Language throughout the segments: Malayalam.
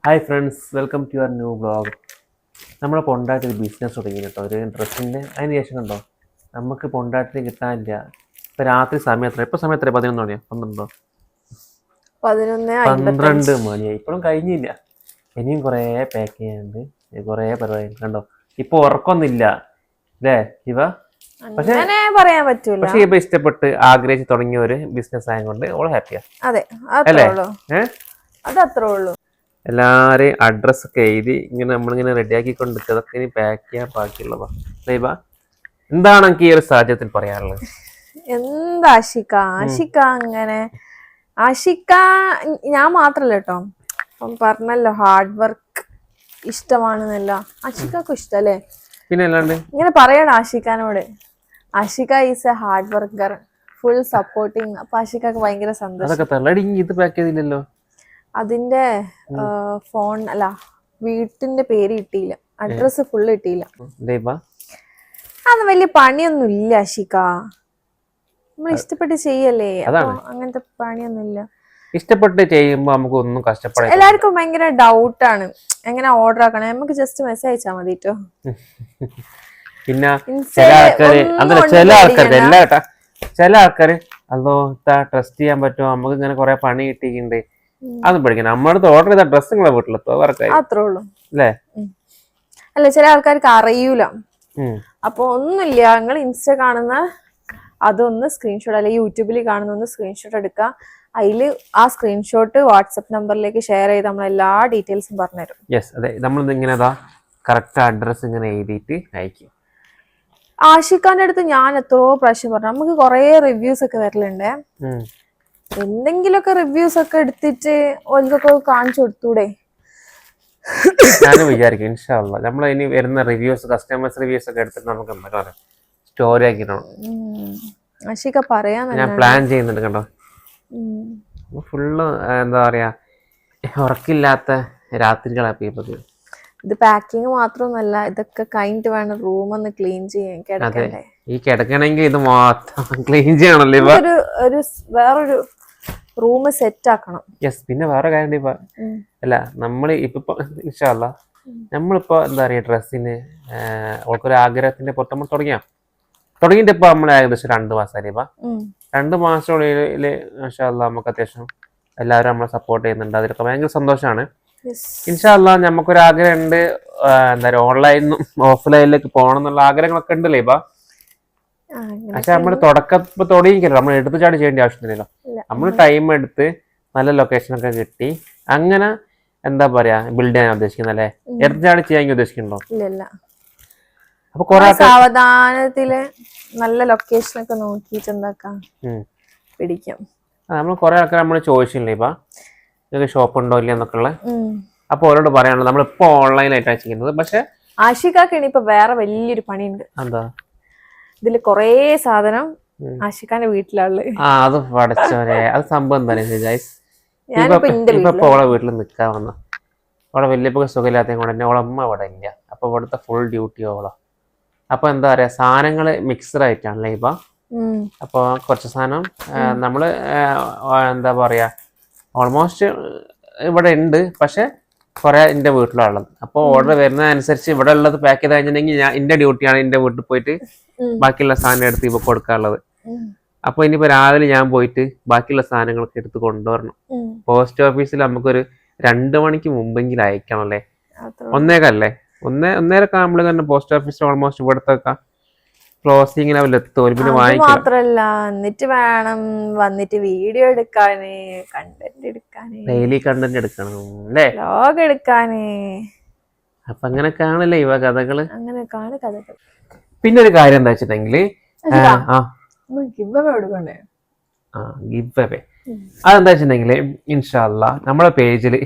Hi friends, welcome to your new vlog. നമ്മളെ പൊണ്ടായിട്ട് ഒരു ബിസിനസ് തുടങ്ങി കേട്ടോ, ഒരു ഡ്രസ്സിൻ്റെ. അതിന് ശേഷം കണ്ടോ നമുക്ക് പൊണ്ടാട്ടിന് കിട്ടാനില്ല. ഇപ്പം രാത്രി സമയത്ര, ഇപ്പോൾ സമയത്ര 11 മണിയോ 12 മണിയായി, ഇപ്പോഴും കഴിഞ്ഞില്ല. ഇനിയും കുറേ പാക്ക് ചെയ്യാനുണ്ട്, കുറേ പരിപാടി കണ്ടോ. ഇപ്പോൾ ഉറക്കമൊന്നുമില്ല അല്ലേ ഇവ? പക്ഷേ പറയാൻ പറ്റൂല. പക്ഷേ ഇപ്പൊ ഇഷ്ടപ്പെട്ട് ആഗ്രഹിച്ച് തുടങ്ങിയ ഒരു ബിസിനസ് ആയതുകൊണ്ട് ഓൾ ഹാപ്പിയാ. അതെ, അതത്രേ ഉള്ളൂ. എല്ലാവരെയും അഡ്രസ്സൊക്കെ എഴുതി ഇങ്ങനെ നമ്മളിങ്ങനെ റെഡിയാക്കിക്കൊണ്ട് അതൊക്കെ ഇനി പാക്ക് ചെയ്യാൻ ബാക്കിയുള്ളതാ. ലൈബ, എന്താണ് എനിക്ക് ഈ ഒരു സാഹചര്യത്തിൽ പറയാനുള്ളത്? എന്താ ആഷിക്ക അങ്ങനെ ആഷിക്ക ഞാൻ മാത്രല്ല കേട്ടോ, പറഞ്ഞല്ലോ ഹാർഡ് വർക്ക് ഇഷ്ടമാണെന്നല്ല. ആഷിക്കും ഇഷ്ടല്ലേ? പിന്നെ അല്ലാണ്ട് ഇങ്ങനെ പറയണം ആഷിക്കാനോട്. Ashika is a hard worker, full supporting. അപ്പൊ ആഷിക്കാക്ക് ഭയങ്കര സന്തോഷം. ഇത് പാക്ക് ചെയ്തില്ലല്ലോ. അതിന്റെ ഫോൺ അല്ല, വീട്ടിന്റെ പേര് കിട്ടിയില്ല, അഡ്രസ് ഫുള്ള് കിട്ടിയില്ല. അത് വലിയ പണിയൊന്നും ഇല്ല ആഷിക, നമ്മൾ ഇഷ്ടപ്പെട്ട് ചെയ്യല്ലേ, അങ്ങനത്തെ പണിയൊന്നും ഇല്ല. ഇഷ്ടപ്പെട്ട് ചെയ്യുമ്പോ നമുക്ക് ഒന്നും കഷ്ടപ്പെടാം. എല്ലാവർക്കും ഭയങ്കര ഡൗട്ടാണ് എങ്ങനെ ഓർഡർ ആക്കണേ. നമുക്ക് ജസ്റ്റ് മെസ്സേജ് അയച്ചാൽ മതി കേട്ടോ. പിന്നെ ചില ആൾക്കാര് അതോ ട്രസ്റ്റ് ചെയ്യാൻ പറ്റുമോ, നമുക്ക് ഇങ്ങനെ കൊറേ പണി കിട്ടിയിട്ടുണ്ട്, അത് പഠിക്കണം. നമ്മുടെ ഓർഡർ ചെയ്ത ഡ്രസ് നിങ്ങളെ വീട്ടിലെത്തോ? അത്രേ ഉള്ളൂ അല്ലേ? അല്ല, ചില ആൾക്കാർക്ക് അറിയൂല. അപ്പൊ ഒന്നുമില്ല, നിങ്ങൾ ഇൻസ്റ്റ കാണുന്ന അതൊന്ന് സ്ക്രീൻഷോട്ട്, അല്ലെങ്കിൽ യൂട്യൂബിൽ കാണുന്ന ഒന്ന് സ്ക്രീൻഷോട്ട് എടുക്കുക. അതില് ആ സ്ക്രീൻഷോട്ട് വാട്സപ്പ് നമ്പറിലേക്ക് ഷെയർ ചെയ്ത് നമ്മൾ എല്ലാ ഡീറ്റെയിൽസും പറഞ്ഞുതരും. യെസ്, അതെ. നമ്മൾ ഇങ്ങനെ കറക്റ്റ് അഡ്രസ് ഇങ്ങനെ എഴുതിയിട്ട് അയക്കും. ആഷിഖാന്റെ അടുത്ത് ഞാൻ എത്രയോ പ്രാവശ്യം പറഞ്ഞു, നമുക്ക് കുറെ റിവ്യൂസ് ഒക്കെ വരലുണ്ട്. എന്തെങ്കിലുമൊക്കെ റിവ്യൂസ് ഒക്കെ എടുത്തിട്ട് ഓൽക്കൊക്കെ കാണിച്ചു കൊടുത്തൂടെ? ഞാനും വിചാരിക്കും ഇൻഷാ അല്ലാഹ് നമ്മൾ ഇനി വരുന്ന റിവ്യൂസ്, കസ്റ്റമേഴ്സ് റിവ്യൂസ് ഒക്കെ എടുത്തിട്ട് നമുക്ക് എന്താ സ്റ്റോറി ആക്കിയിട്ടോ. ആഷിക പറയാൻ ഞാൻ പ്ലാൻ ചെയ്യുന്നുണ്ട് കേട്ടോ. ഫുള്ള് എന്താ പറയാ, ഉറക്കില്ലാത്ത രാത്രികളാണ് ഇപ്പൊ. ഇത് പാക്കിങ് മാത്രമൊന്നുമല്ല, ഇതൊക്കെ കഴിഞ്ഞിട്ട് വേണം റൂം ഒന്ന് ക്ലീൻ ചെയ്യാൻ. കിടക്കണ്ടേ? ഈ കിടക്കണമെങ്കിൽ ഇത് മാത്രം ക്ലീൻ ചെയ്യണല്ലോ. ഒരു വേറൊരു റൂം സെറ്റ് ആക്കണം. യെസ്. പിന്നെ വേറെ കാര്യം ഇപ്പൊ അല്ല, നമ്മൾ ഇപ്പൊ ഇൻഷാ അല്ലാഹ് നമ്മളിപ്പോ എന്താ പറയാ, ഡ്രസ്സിന് അവൾക്കൊരു ആഗ്രഹത്തിന്റെ പുറത്ത് നമ്മൾ തുടങ്ങിയിട്ട് ഇപ്പൊ നമ്മൾ ഏകദേശം 2 മാസമായി. ഇപ്പൊ 2 മാസത്തിനുള്ളിൽ ഇൻഷാ അല്ലാഹ് നമുക്ക് അത്യാവശ്യം എല്ലാവരും നമ്മളെ സപ്പോർട്ട് ചെയ്യുന്നുണ്ട്. അതിലൊക്കെ ഭയങ്കര സന്തോഷമാണ്. ഇൻഷാ അല്ലാഹ് നമുക്കൊരു ആഗ്രഹം ഉണ്ട്, എന്താ പറയുക, ഓൺലൈനിന്നും ഓഫ്ലൈനിലേക്ക് പോകണം എന്നുള്ള ആഗ്രഹങ്ങളൊക്കെ ഉണ്ടല്ലേ ഇപ്പൊ. പക്ഷെ നമ്മൾ തുടങ്ങിക്കല്ലോ, നമ്മൾ എടുത്തു ചാടി ചെയ്യേണ്ട ആവശ്യമില്ലല്ലോ. നമ്മൾ ടൈം എടുത്ത് നല്ല ലൊക്കേഷനൊക്കെ കിട്ടി അങ്ങനെ എന്താ പറയാ ബിൽഡ് ചെയ്യാൻ ഉദ്ദേശിക്കുന്നത് അല്ലേ? എടുത്തു ചാടി ചെയ്യാൻ ഉദ്ദേശിക്കുന്നുണ്ടോ? അപ്പൊ കുറെ സാവധാനത്തില് നല്ല ലൊക്കേഷൻ ഒക്കെ നോക്കിയിട്ട് എന്താക്കാം പിടിക്കാം. നമ്മൾ കുറെ ആൾക്കാർ നമ്മൾ ചോദിച്ചില്ലേ ഇപ്പൊ നിങ്ങൾക്ക് ഷോപ്പ് ഉണ്ടോ ഇല്ല എന്നൊക്കെ ഉള്ള. അപ്പൊ ഓരോട് പറയാനുള്ളത്, നമ്മളിപ്പോ ഓൺലൈനായിട്ടാണ് ചെയ്യുന്നത്. പക്ഷെ ആഷിക്കാക്ക് ഇനിയിപ്പൊ വേറെ വലിയൊരു പണിയുണ്ട്. എന്താ? ഇതില് കൊറേ സാധനം ആഷിഖാന്റെ വീട്ടിലാണ്. അത് പഠിച്ചവരെ, അത് സംഭവം എന്താ ഗൈസ്, ഇപ്പൊ ഓളെ വീട്ടിൽ നിക്കാൻ വന്ന ഓളെ വലിയപ്പോ സുഖമില്ലാത്ത കൊണ്ട് തന്നെ ഓളെ അമ്മ ഇവിടെ ഇല്ല. അപ്പൊ ഇവിടുത്തെ ഫുൾ ഡ്യൂട്ടി ഓളാ. അപ്പൊ എന്താ പറയാ, സാധനങ്ങള് മിക്സഡ് ആയിട്ടാണല്ലേ ഇപ്പൊ. അപ്പൊ കുറച്ച് സാധനം നമ്മള് എന്താ പറയാ ഓൾമോസ്റ്റ് ഇവിടെ ഉണ്ട്, പക്ഷെ കുറെ എന്റെ വീട്ടിലുള്ളത്. അപ്പൊ ഓർഡർ വരുന്നതനുസരിച്ച് ഇവിടെ ഉള്ളത് പാക്ക് ചെയ്ത് കഴിഞ്ഞിട്ടുണ്ടെങ്കിൽ എന്റെ ഡ്യൂട്ടിയാണ് എന്റെ വീട്ടിൽ പോയിട്ട് ബാക്കിയുള്ള സാധനം എടുത്ത് ഇപ്പൊ കൊടുക്കാനുള്ളത്. അപ്പൊ ഇനിയിപ്പോ രാവിലെ ഞാൻ പോയിട്ട് ബാക്കിയുള്ള സാധനങ്ങളൊക്കെ എടുത്ത് കൊണ്ടുവരണം. പോസ്റ്റ് ഓഫീസിൽ നമുക്കൊരു 2 മണിക്ക് മുമ്പെങ്കിലും അയക്കണം അല്ലേ? 1:15 നമ്മള് തന്നെ പോസ്റ്റ് ഓഫീസിൽ ഓൾമോസ്റ്റ് ഇവിടത്തൊക്കെ ക്ലോസിംഗ് ലെവലെത്തും. പിന്നെ മാത്രല്ല, എന്നിട്ട് വേണം വന്നിട്ട് വീഡിയോ എടുക്കാന്, കണ്ടന്റ് എടുക്കാന്, ഡെയിലി കണ്ടന്റ് എടുക്കണം അല്ലേ, വ്ലോഗ് എടുക്കാന്. അപ്പൊ അങ്ങനെയൊക്കെയാണല്ലേ ഇവ കഥകള്. അങ്ങനെയൊക്കെയാണ് കഥകൾ. പിന്നെ ഒരു കാര്യം എന്താ വെച്ചിട്ടുണ്ടെങ്കില് അതെന്താ വെച്ചിട്ടുണ്ടെങ്കില് ഇൻഷാ അല്ലാഹ് നമ്മളെ പേജില്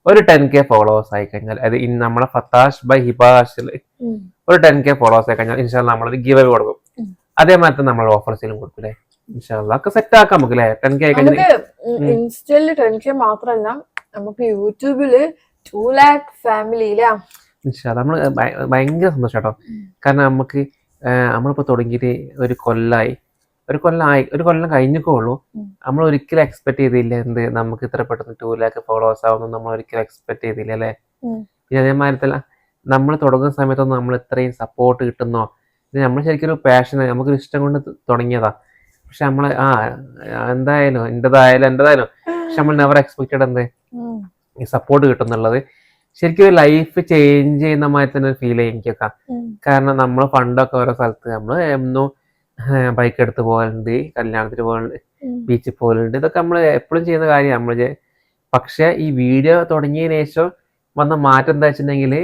ഒരു 10K ഫോളോവേഴ്സ് ആയി കഴിഞ്ഞാൽ, അത് നമ്മളെ ഫത്താഷ് ബൈ ഹിബാഷില് ഒരു 10K ഫോളോവേഴ്സ് ആയി കഴിഞ്ഞാൽ ഇൻഷാ അല്ലാഹ് നമ്മളൊരു ഗിവ് അവേ കൊടുക്കും. അതേമാതിരി നമ്മൾ ഓഫേഴ്സിലും കൊടുക്കൂലേ? ഇൻഷാ അല്ലാഹ് ഒക്കെ സെറ്റ് ആക്കാം നമുക്ക് അല്ലേ? 10K ആയി കഴിഞ്ഞാൽ ഇൻസ്റ്റയില് 10K മാത്രല്ല, നമുക്ക് യൂട്യൂബില് 2 lakh ഫാമിലിയിലാ. ഇൻഷാ അല്ലാഹ് നമ്മള് ഭയങ്കര സന്തോഷം കേട്ടോ. കാരണം നമ്മളിപ്പോ തുടങ്ങിയിട്ട് ഒരു കൊല്ലായി. ഒരു കൊല്ലം കഴിഞ്ഞിക്കോളൂ. നമ്മൾ ഒരിക്കലും എക്സ്പെക്ട് ചെയ്തില്ല എന്ത് നമുക്ക് ഇത്ര പെട്ടെന്ന് 2 lakh ഫോളോവേഴ്സ് ആവുന്നു നമ്മൾ ഒരിക്കലും എക്സ്പെക്ട് ചെയ്തില്ല അല്ലേ. പിന്നെ അതേമാതിരി നമ്മൾ തുടങ്ങുന്ന സമയത്തൊന്നും നമ്മൾ ഇത്രയും സപ്പോർട്ട് കിട്ടുന്നോ, ഇത് നമ്മൾ ശരിക്കും ഒരു പാഷൻ, നമുക്കൊരു ഇഷ്ടം കൊണ്ട് തുടങ്ങിയതാ. പക്ഷെ നമ്മൾ എന്തായാലും എന്റേതായാലും പക്ഷെ നമ്മൾ നെവർ എക്സ്പെക്റ്റഡ് എന്ത് ഈ സപ്പോർട്ട് കിട്ടുന്നുള്ളത്. ശരിക്കും ഒരു ലൈഫ് ചേഞ്ച് ചെയ്യുന്ന മാതിരി തന്നെ ഒരു ഫീൽ എനിക്കൊക്കെ. കാരണം നമ്മൾ പണ്ടൊക്കെ ഓരോ സ്ഥലത്ത് നമ്മൾ എന്നും ബൈക്ക് എടുത്ത് പോകലുണ്ട്, കല്യാണത്തിന് പോകലുണ്ട്, ബീച്ചിൽ പോകലുണ്ട്, ഇതൊക്കെ നമ്മൾ എപ്പോഴും ചെയ്യുന്ന കാര്യം നമ്മൾ. പക്ഷെ ഈ വീഡിയോ തുടങ്ങിയതിന് ശേഷം വന്ന മാറ്റം എന്താ വെച്ചിട്ടുണ്ടെങ്കിൽ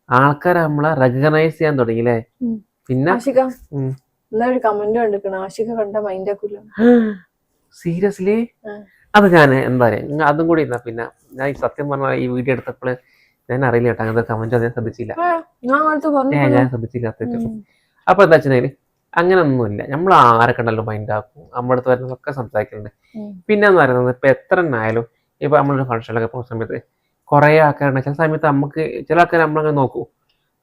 ആൾക്കാർ നമ്മളെ റെക്കഗ്നൈസ് ചെയ്യാൻ തുടങ്ങിയില്ലേ. പിന്നെ സീരിയസ്ലി അത് ഞാൻ എന്താ പറയാ അതും കൂടി ഇരുന്ന പിന്നെ ഞാൻ ഈ സത്യം പറഞ്ഞ ഈ വീഡിയോ എടുത്തപ്പോൾ ഞാൻ അറിയില്ല കേട്ടോ, അങ്ങനത്തെ കമന്റ് ഞാൻ ശ്രദ്ധിച്ചില്ല, ഞാൻ ശ്രദ്ധിച്ചില്ല. അപ്പൊ എന്താ വെച്ചിട്ടുണ്ടെങ്കിൽ അങ്ങനെ ഒന്നുമില്ല, നമ്മൾ ആരെ കണ്ടാലും മൈൻഡ് ആക്കും, നമ്മുടെ അടുത്ത് വരുന്നതൊക്കെ സംസാരിക്കുന്നുണ്ട്. പിന്നെ എന്ന് പറയുന്നത് ഇപ്പൊ എത്ര ആയാലും ഇപ്പൊ നമ്മളൊരു ഫംഗ്ഷനിലൊക്കെ പോകുന്ന സമയത്ത് കുറെ ആൾക്കാരുണ്ട്, ചില സമയത്ത് നമുക്ക് ചില ആൾക്കാർ നമ്മളങ്ങനെ നോക്കൂ,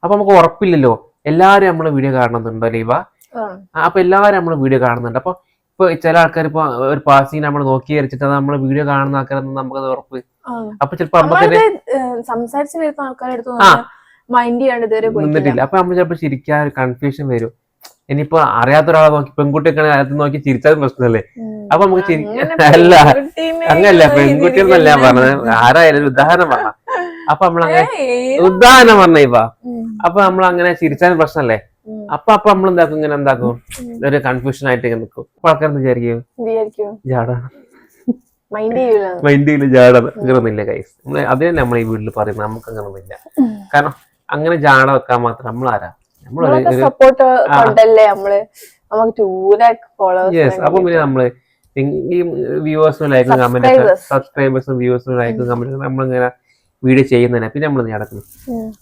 അപ്പൊ നമുക്ക് ഉറപ്പില്ലല്ലോ എല്ലാവരും നമ്മളെ വീഡിയോ കാണുന്നുണ്ടോ ലീവ. അപ്പൊ എല്ലാവരും നമ്മളെ വീഡിയോ കാണുന്നുണ്ട്. അപ്പൊ ഇപ്പൊ ചില ആൾക്കാർ ഇപ്പൊ ഒരു പാസിങ് നമ്മൾ നോക്കി വരച്ചിട്ട് നമ്മളെ വീഡിയോ കാണുന്ന ആൾക്കാരൊന്നും നമുക്കത് ഉറപ്പ്. അപ്പൊ ചിലപ്പോ സംസാരിച്ച് വരുന്ന ആൾക്കാരെടുത്ത് മൈൻഡ് ചെയ്യാണ്ട് നിന്നിട്ടില്ല. അപ്പൊ നമ്മൾ ചിലപ്പോ ചിരിക്കാൻ ഒരു കൺഫ്യൂഷൻ വരും. ഇനിയിപ്പോ അറിയാത്ത ഒരാളെ നോക്കി പെൺകുട്ടിയൊക്കെ അത് നോക്കി ചിരിച്ചാലും പ്രശ്നമല്ലേ. അപ്പൊ നമുക്ക് അല്ല അങ്ങനല്ല, പെൺകുട്ടിയൊന്നല്ല ഞാൻ പറഞ്ഞത്, ആരായാലും ഒരു ഉദാഹരണം പറഞ്ഞ. അപ്പൊ നമ്മളങ്ങനെ ഉദാഹരണം പറഞ്ഞ ഇപ്പ അപ്പൊ നമ്മളങ്ങനെ ചിരിച്ചാലും പ്രശ്നമല്ലേ. അപ്പൊ നമ്മൾ എന്താക്കും, ഇങ്ങനെ എന്താക്കും, ഒരു കൺഫ്യൂഷൻ ആയിട്ട് നിൽക്കും. അപ്പൊ ആൾക്കാർ വിചാരിക്കും ജാടാണ്, മൈൻഡ് ജാടാണ്. അങ്ങനൊന്നുമില്ല ഗൈസ്, അതിനെ നമ്മൾ ഈ വീട്ടിൽ പറയുന്നത് നമുക്ക് അങ്ങനൊന്നുമില്ല. കാരണം അങ്ങനെ ജാട വെക്കാൻ മാത്രം നമ്മൾ ആരാ, അപ്പൊ പിന്നെ നമ്മള് ഈ വ്യൂവേഴ്സിനും ലൈക്കും കമന്റ് ഒക്കെ, സബ്സ്ക്രൈബേഴ്സും വ്യൂവേഴ്സിനും ലൈക്കും കമന്റ് നമ്മളിങ്ങനെ വീഡിയോ ചെയ്യുന്നതിനെ പിന്നെ നമ്മൾ നടക്കുന്നു.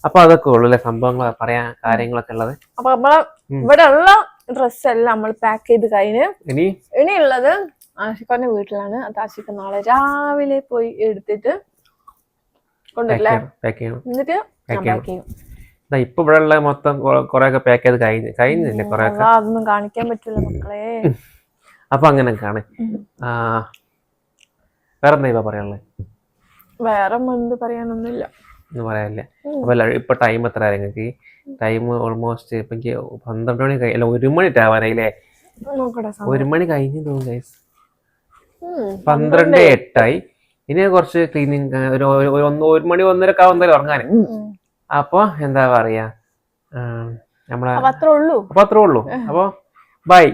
അപ്പൊ അതൊക്കെ ഉള്ളു അല്ലെ സംഭവങ്ങൾ പറയാൻ കാര്യങ്ങളൊക്കെ ഉള്ളത്. അപ്പൊ നമ്മള് ഇവിടെ ഉള്ള ഡ്രസ് എല്ലാം നമ്മൾ പാക്ക് ചെയ്ത് കഴിഞ്ഞ് ഇനിയുള്ളത് ആഷിഖാന്റെ വീട്ടിലാണ്. അത് ആഷിഖ് നാളെ രാവിലെ പോയി എടുത്തിട്ട് കൊണ്ടുവരില്ലേ, എന്നിട്ട് പാക്ക് ചെയ്യും. ഇപ്പൊ ഇവിടെ ഉള്ള മൊത്തം കൊറേ ഒക്കെ പാക്ക് ചെയ്ത് കഴിഞ്ഞില്ലേ കൊറേ ഒക്കെ, അതൊന്നും കാണിക്കാൻ പറ്റില്ല മക്കളെ. അപ്പൊ അങ്ങനെയൊക്കെയാണ്. വേറെന്താ ഇപ്പൊ പറയാനുള്ളത്? വേറെ എന്ത് പറയാനൊന്നുമില്ല, ഒന്നും പറയാനില്ല. അപ്പൊ ഇപ്പൊ ടൈം എത്ര നിങ്ങൾക്ക്? ടൈം ഓൾമോസ്റ്റ് ഇപ്പൊ എനിക്ക് 12 മണി അല്ല 1 മണി ആവാനായില്ലേ? 1 മണി കഴിഞ്ഞു തോന്നുന്നു ഗൈസ്, 12:08 ഇനി കുറച്ച് ക്ലീനിങ്, ഒരു 1 മണി 1:30 ആവുന്നേരം ഉറങ്ങാൻ. അപ്പൊ എന്താ പറയാ, നമ്മളെ അപ്പൊ അത്രേ ഉള്ളൂ. അപ്പൊ ബൈ.